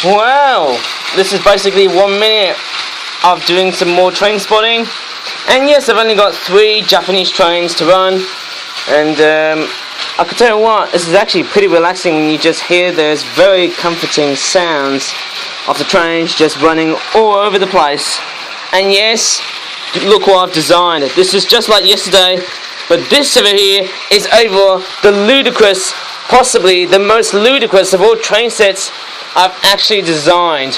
Wow, this is basically 1 minute of doing some more train spotting. And yes, I've only got 3 Japanese trains to run. And I can tell you what, this is actually pretty relaxing when you just hear those very comforting sounds of the trains just running all over the place. And yes, look what I've designed. This is just like yesterday, but this over here is over the ludicrous, possibly the most ludicrous of all train sets I've actually designed.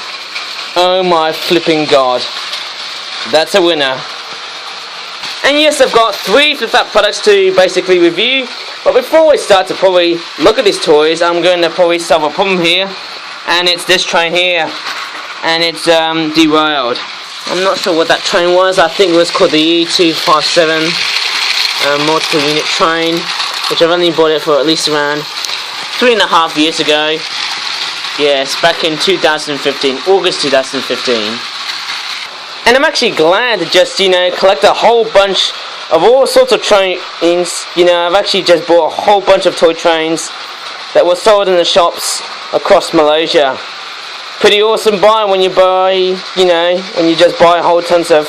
Oh my flipping god. That's a winner. And yes, I've got 3 flip-flap products to basically review. But before we start to probably look at these toys, I'm going to probably solve a problem here. And it's this train here. And it's derailed. I'm not sure what that train was. I think it was called the E257 multiple unit train, which I've only bought it for at least around 3.5 years ago. Yes, back in 2015, August 2015. And I'm actually glad to just, collect a whole bunch of all sorts of trains. I've actually just bought a whole bunch of toy trains that were sold in the shops across Malaysia. Pretty awesome buy when you buy, when you just buy whole tons of,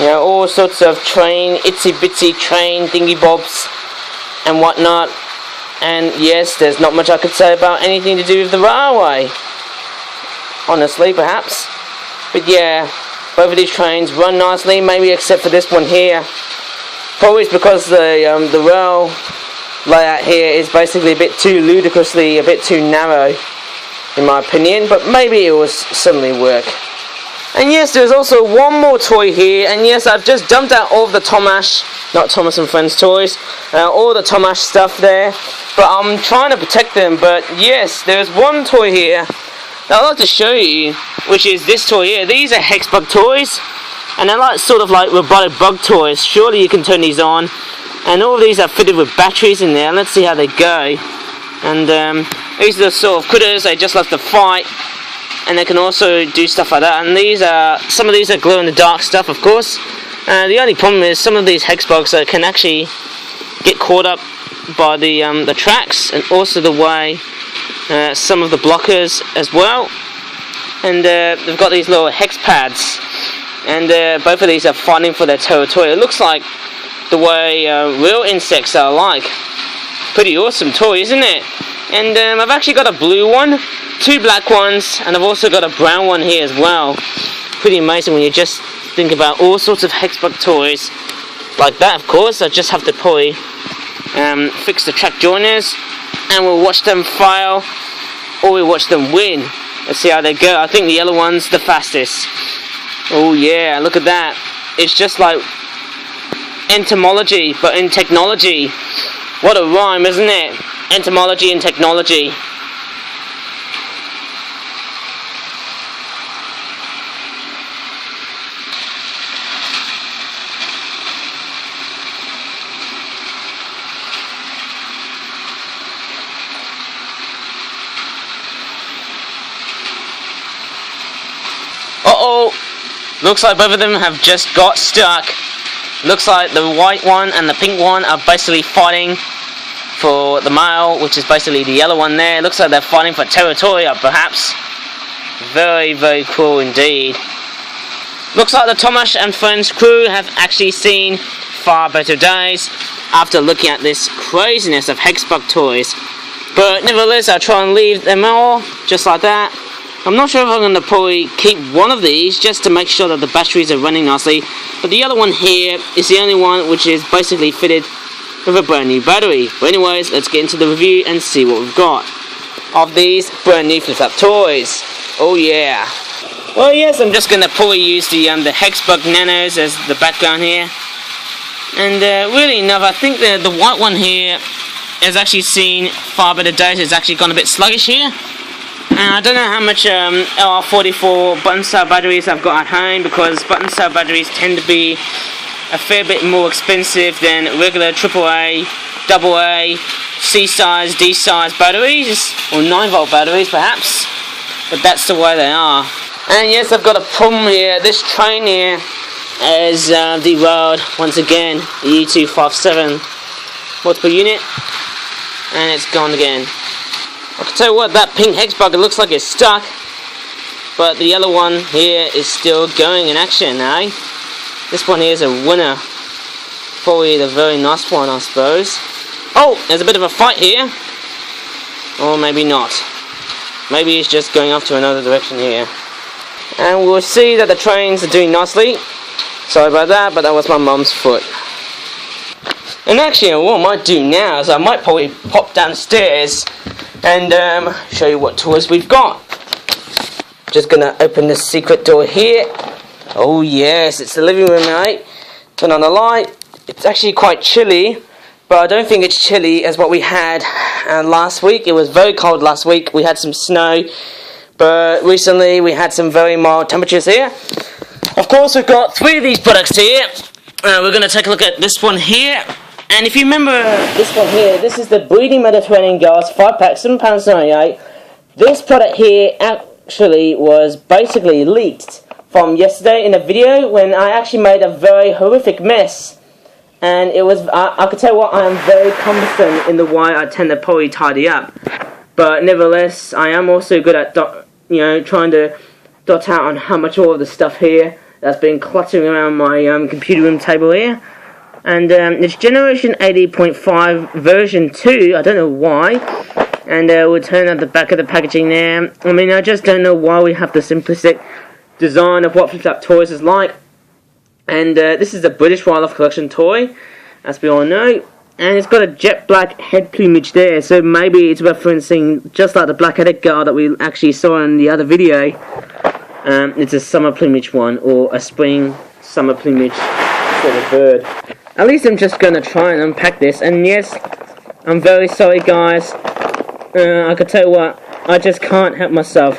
all sorts of train, itsy bitsy train thingy bobs and whatnot. And yes, there's not much I could say about anything to do with the railway, honestly, perhaps. But yeah, both of these trains run nicely, maybe except for this one here. Probably it's because the rail layout here is basically a bit too ludicrously, a bit too narrow, in my opinion. But maybe it will suddenly work. And yes, there's also one more toy here. And yes, I've just dumped out all of the Tomash, not Thomas and Friends toys, all the Tomash stuff there. But I'm trying to protect them. But yes, there's one toy here that I'd like to show you, which is this toy here. These are Hexbug toys, and they're sort of like robotic bug toys. Surely you can turn these on, and all of these are fitted with batteries in there. Let's see how they go. And these are the sort of critters. They just love to fight, and they can also do stuff like that. And some of these are glow in the dark stuff, of course. The only problem is some of these Hexbugs that can actually get caught up by the tracks, and also the way some of the blockers as well. And they've got these little hex pads, and both of these are fighting for their territory. It looks like the way real insects are like. Pretty awesome toy, isn't it? And I've actually got a blue one, 2 black ones, and I've also got a brown one here as well. Pretty amazing when you just think about all sorts of Hexbug toys like that. Of course, I just have to probably fix the track joiners, and we'll watch them fail, or we'll watch them win. Let's see how they go. I think the yellow one's the fastest. Oh yeah, look at that. It's just like entomology, but in technology. What a rhyme, isn't it? Entomology and technology. Uh-oh! Looks like both of them have just got stuck. Looks like the white one and the pink one are basically fighting for the male, which is basically the yellow one there. Looks like they're fighting for territory, perhaps. Very, very cool indeed. Looks like the Tomash and Friends crew have actually seen far better days after looking at this craziness of Hexbug toys. But nevertheless, I'll try and leave them all just like that. I'm not sure if I'm going to probably keep one of these just to make sure that the batteries are running nicely. But the other one here is the only one which is basically fitted with a brand new battery. But anyways, let's get into the review and see what we've got of these brand new flip-flap toys. Oh yeah. Well yes, I'm just going to probably use the Hexbug Nanos as the background here. And really enough, I think the white one here has actually seen far better days. It's actually gone a bit sluggish here. And I don't know how much LR44 button cell batteries I've got at home, because button cell batteries tend to be a fair bit more expensive than regular AAA, AA, C-size, D-size batteries, or 9-volt batteries perhaps, but that's the way they are. And yes, I've got a problem here. This train here is derailed once again, the E257 multiple unit, and it's gone again. I can tell you what, that pink Hexbug, it looks like it's stuck. but the yellow one here is still going in action, eh? This one here is a winner. Probably the very nice one, I suppose. Oh, there's a bit of a fight here. Or maybe not. Maybe he's just going off to another direction here. And we'll see that the trains are doing nicely. Sorry about that, but that was my mum's foot. And actually, what I might do now is I might probably pop downstairs and show you what toys we've got. Just gonna open this secret door here. Oh yes, it's the living room, mate. Turn on the light. It's actually quite chilly, but I don't think it's chilly as what we had last week. It was very cold last week. We had some snow, but recently we had some very mild temperatures here. Of course, we've got 3 of these products here. We're going to take a look at this one here. And if you remember this one here, this is the Breeding Mediterranean Girls 5-pack, £7.98. This product here actually was basically leaked from yesterday in a video when I actually made a very horrific mess. And it was, I could tell you what, I am very cumbersome in the way I tend to probably tidy up. But nevertheless, I am also good at, trying to dot out on how much all of the stuff here that's been cluttering around my computer room table here. And it's Generation 80.5 version 2, I don't know why. And we'll turn out the back of the packaging there. I mean, I just don't know why we have the simplistic design of what Flip Flap Toys is like. And this is the British Wildlife Collection toy, as we all know. And it's got a jet black head plumage there, so maybe it's referencing just like the black-headed girl that we actually saw in the other video. It's a summer plumage one, or a spring summer plumage sort of bird. At least I'm just going to try and unpack this. And yes, I'm very sorry guys. I could tell you what, I just can't help myself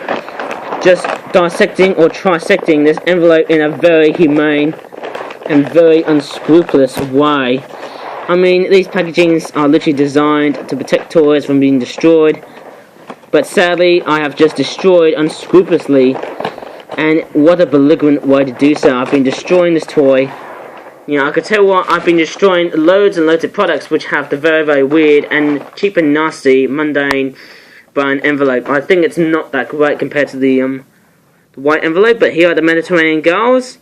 just dissecting or trisecting this envelope in a very humane and very unscrupulous way. I mean, these packagings are literally designed to protect toys from being destroyed, but sadly I have just destroyed unscrupulously, and what a belligerent way to do so. I've been destroying this toy. You know, I could tell you what, I've been destroying loads and loads of products which have the very, very weird and cheap and nasty, mundane brown envelope. I think it's not that great compared to the white envelope, but here are the Mediterranean Girls.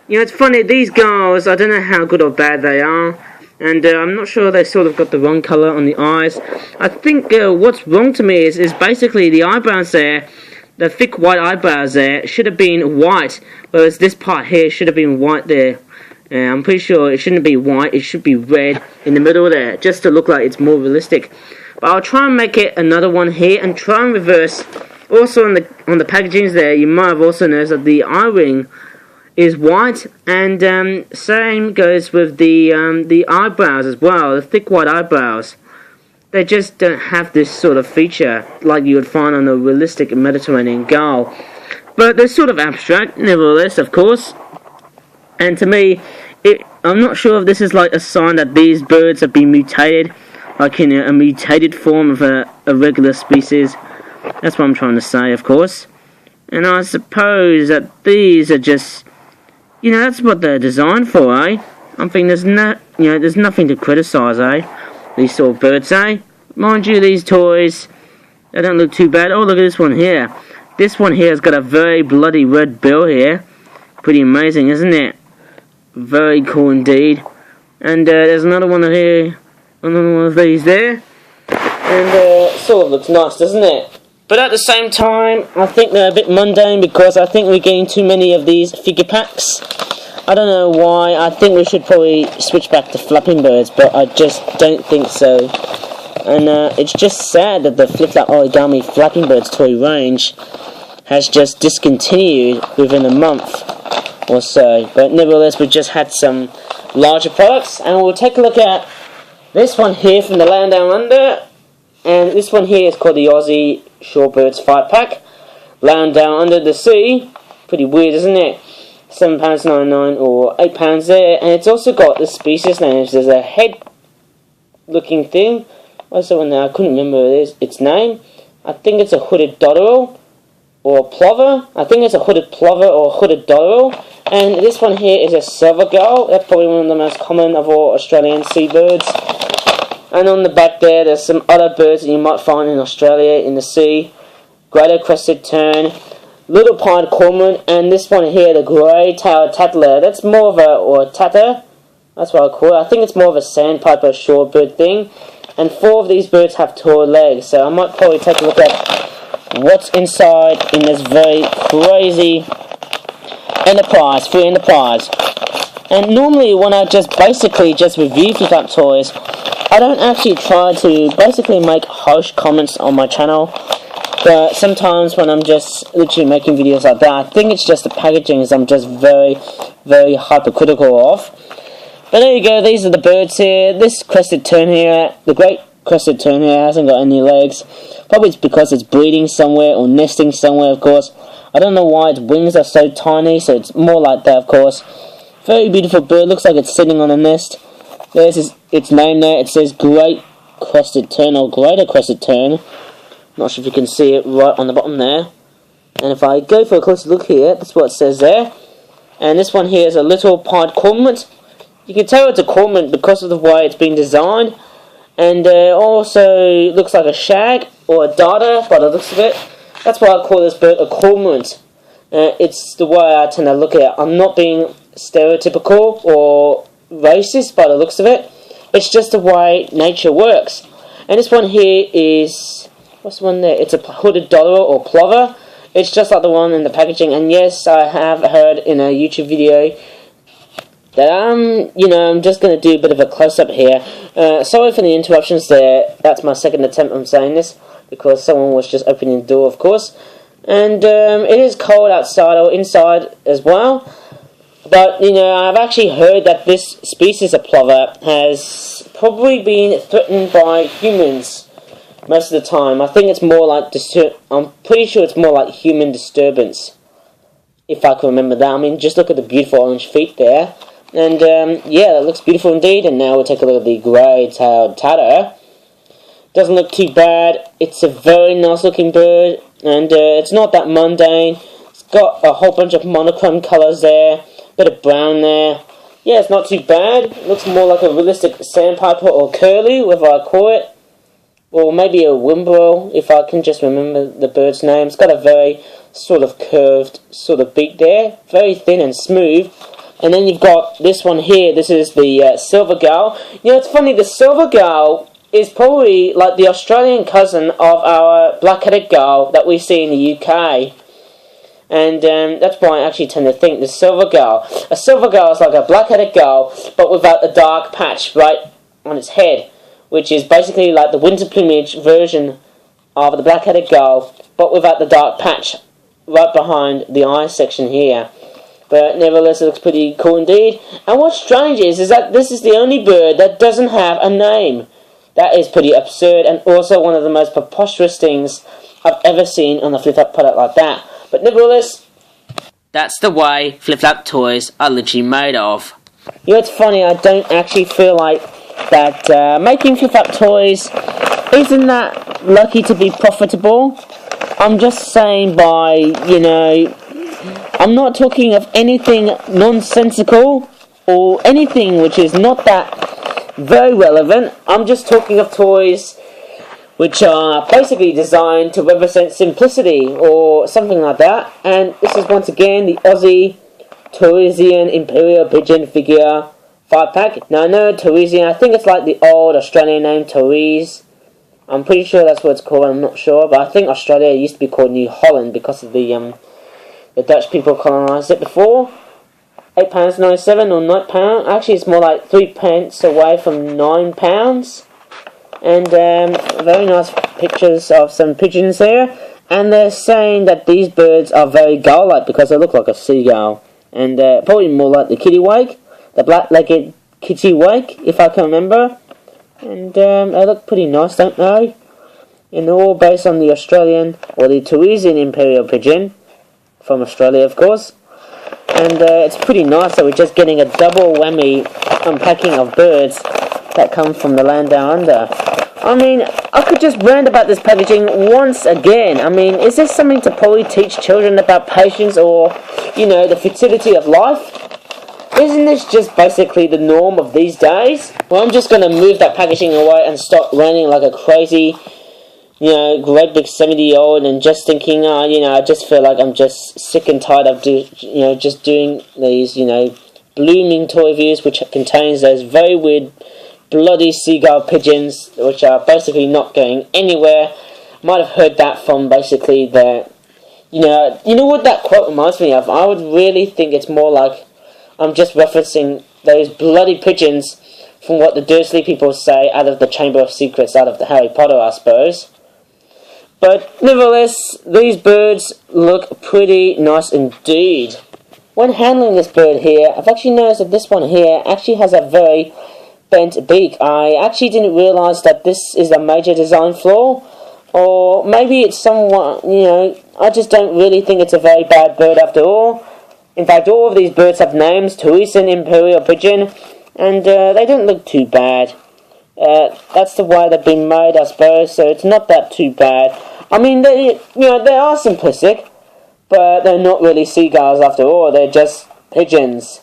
You know, it's funny, these girls, I don't know how good or bad they are, and I'm not sure they sort of got the wrong colour on the eyes. I think what's wrong to me is basically the eyebrows there, the thick white eyebrows there, should have been white, whereas this part here should have been white there. I'm pretty sure it shouldn't be white, it should be red in the middle there, just to look like it's more realistic. But I'll try and make it another one here, and try and reverse. Also on the packagings there, you might have also noticed that the eye ring is white, and same goes with the eyebrows as well, the thick white eyebrows. They just don't have this sort of feature like you would find on a realistic Mediterranean girl. But they're sort of abstract, nevertheless, of course. And to me, I'm not sure if this is like a sign that these birds have been mutated, like in a mutated form of a regular species. That's what I'm trying to say, of course. And I suppose that these are just, you know, that's what they're designed for, eh? I think there's there's nothing to criticise, eh? These sort of birds, eh? Mind you, these toys, they don't look too bad. Oh, look at this one here. This one here has got a very bloody red bill here. Pretty amazing, isn't it? Very cool indeed. And there's another one here, another one of these there. And sort of looks nice, doesn't it? But at the same time, I think they're a bit mundane because I think we're getting too many of these figure packs. I don't know why. I think we should probably switch back to Flapping Birds, but I just don't think so. And it's just sad that the Flip Flap Origami Flapping Birds toy range has just discontinued within a month or so. But nevertheless, we just had some larger products, and we'll take a look at this one here from the Land Down Under. And this one here is called the Aussie Shorebirds 5-pack. Land Down Under the Sea. Pretty weird, isn't it? £7.99 or £8 there. And it's also got the species names. There's a head-looking thing. Also, I couldn't remember its name. I think it's a hooded dotterel or a plover. I think it's a hooded plover or a hooded dotterel. And this one here is a silver gull. That's probably one of the most common of all Australian seabirds. And on the back there's some other birds that you might find in Australia in the sea. Greater crested tern, little pied cormorant, and this one here, the grey-tailed tattler. That's more of a, or tatter, that's what I call it. I think it's more of a sandpiper shorebird thing. And 4 of these birds have tall legs, so I might probably take a look at what's inside in this very crazy enterprise, free enterprise. And normally when I just basically just review Flip Flap Toys, I don't actually try to basically make harsh comments on my channel. But sometimes when I'm just literally making videos like that, I think it's just the packaging I'm just very, very hypercritical of. But there you go, these are the birds here. This crested tern here, the great crested tern here, hasn't got any legs. Probably it's because it's breeding somewhere or nesting somewhere, of course. I don't know why its wings are so tiny, so it's more like that, of course. Very beautiful bird, looks like it's sitting on a nest. There's its name there, it says Great Crested Tern, or Greater Crested Tern. Not sure if you can see it right on the bottom there. And if I go for a closer look here, that's what it says there. And this one here is a little pied cormorant. You can tell it's a cormorant because of the way it's been designed. And also looks like a shag or a darter by the looks of it. That's why I call this bird a cormorant. It's the way I tend to look at it. I'm not being stereotypical or racist by the looks of it. It's just the way nature works. And this one here is, what's the one there? It's a hooded dodderer or plover. It's just like the one in the packaging. And yes, I have heard in a YouTube video that I'm just going to do a bit of a close-up here. Sorry for the interruptions there. That's my second attempt on saying this, because someone was just opening the door, of course. And it is cold outside or inside as well. But, I've actually heard that this species of plover has probably been threatened by humans most of the time. I think it's more like, I'm pretty sure it's more like human disturbance, if I can remember that. I mean, just look at the beautiful orange feet there. And, yeah, that looks beautiful indeed. And now we'll take a look at the grey-tailed tatter. Doesn't look too bad. It's a very nice looking bird. And it's not that mundane. It's got a whole bunch of monochrome colours there. Bit of brown there. Yeah, it's not too bad. It looks more like a realistic sandpiper or curlew, whatever I call it. Or maybe a whimbrel, if I can just remember the bird's name. It's got a very sort of curved sort of beak there. Very thin and smooth. And then you've got this one here. This is the silver gull. It's funny, the silver gull is probably like the Australian cousin of our black-headed gull that we see in the UK. And that's why I actually tend to think the silver gull. A silver gull is like a black-headed gull, but without a dark patch right on its head, which is basically like the winter plumage version of the black-headed gull, but without the dark patch right behind the eye section here. But nevertheless, it looks pretty cool indeed. And what's strange is that this is the only bird that doesn't have a name. That is pretty absurd, and also one of the most preposterous things I've ever seen on a Flip Flap product like that. But nevertheless, that's the way Flip Flap toys are literally made of. It's funny, I don't actually feel like that making Flip Flap toys isn't that lucky to be profitable. I'm just saying by, I'm not talking of anything nonsensical or anything which is not that very relevant. I'm just talking of toys which are basically designed to represent simplicity or something like that. And this is once again the Aussie Torresian Imperial Pigeon figure 5-pack. Now I know Torresian, I think it's like the old Australian name Torres. I'm pretty sure that's what it's called, I'm not sure. But I think Australia used to be called New Holland because of the Dutch people colonised it before. £8.97 or £9. Actually, it's more like 3p away from £9. And very nice pictures of some pigeons there. And they're saying that these birds are very gull-like because they look like a seagull. And probably more like the kittiwake, the black-legged kittiwake, if I can remember. And they look pretty nice, don't they? And they're all based on the Australian, or the Torresian Imperial Pigeon, from Australia, of course. And it's pretty nice that we're just getting a double whammy unpacking of birds that come from the land down under. I mean, I could just rant about this packaging once again. I mean, is this something to probably teach children about patience or, the fertility of life? Isn't this just basically the norm of these days? Well, I'm just going to move that packaging away and stop ranting like a crazy great big 70-year-old and just thinking, I just feel like I'm just sick and tired of just doing these, blooming toy reviews which contains those very weird bloody seagull pigeons which are basically not going anywhere. Might have heard that from basically the, you know what that quote reminds me of? I would really think it's more like I'm just referencing those bloody pigeons from what the Dursley people say out of the Chamber of Secrets, out of the Harry Potter, I suppose. But nevertheless, these birds look pretty nice indeed. When handling this bird here, I've actually noticed that this one here actually has a very bent beak. I actually didn't realise that this is a major design flaw. Or maybe it's somewhat, I just don't really think it's a very bad bird after all. In fact, all of these birds have names, Teresian Imperial Pigeon, and they don't look too bad. That's the way they've been made, I suppose, so it's not that too bad. I mean, they are simplistic, but they're not really seagulls after all. They're just pigeons.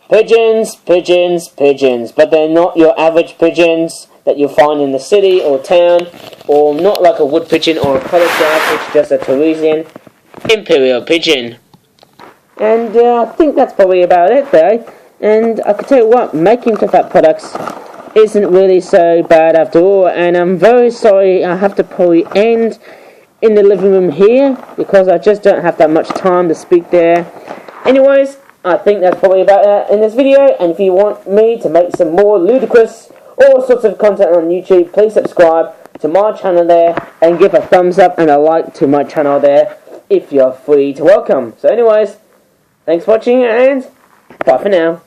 Pigeons, pigeons, pigeons. But they're not your average pigeons that you'll find in the city or town, or not like a wood pigeon or a cottage dove. It's just a Teresian Imperial Pigeon. And I think that's probably about it, though. And I can tell you what, making Clefat products isn't really so bad after all. And I'm very sorry I have to probably end in the living room here, because I just don't have that much time to speak there. Anyways, I think that's probably about it in this video. And if you want me to make some more ludicrous, all sorts of content on YouTube, please subscribe to my channel there, and give a thumbs up and a like to my channel there, if you're free to welcome. So anyways, thanks for watching, and bye for now.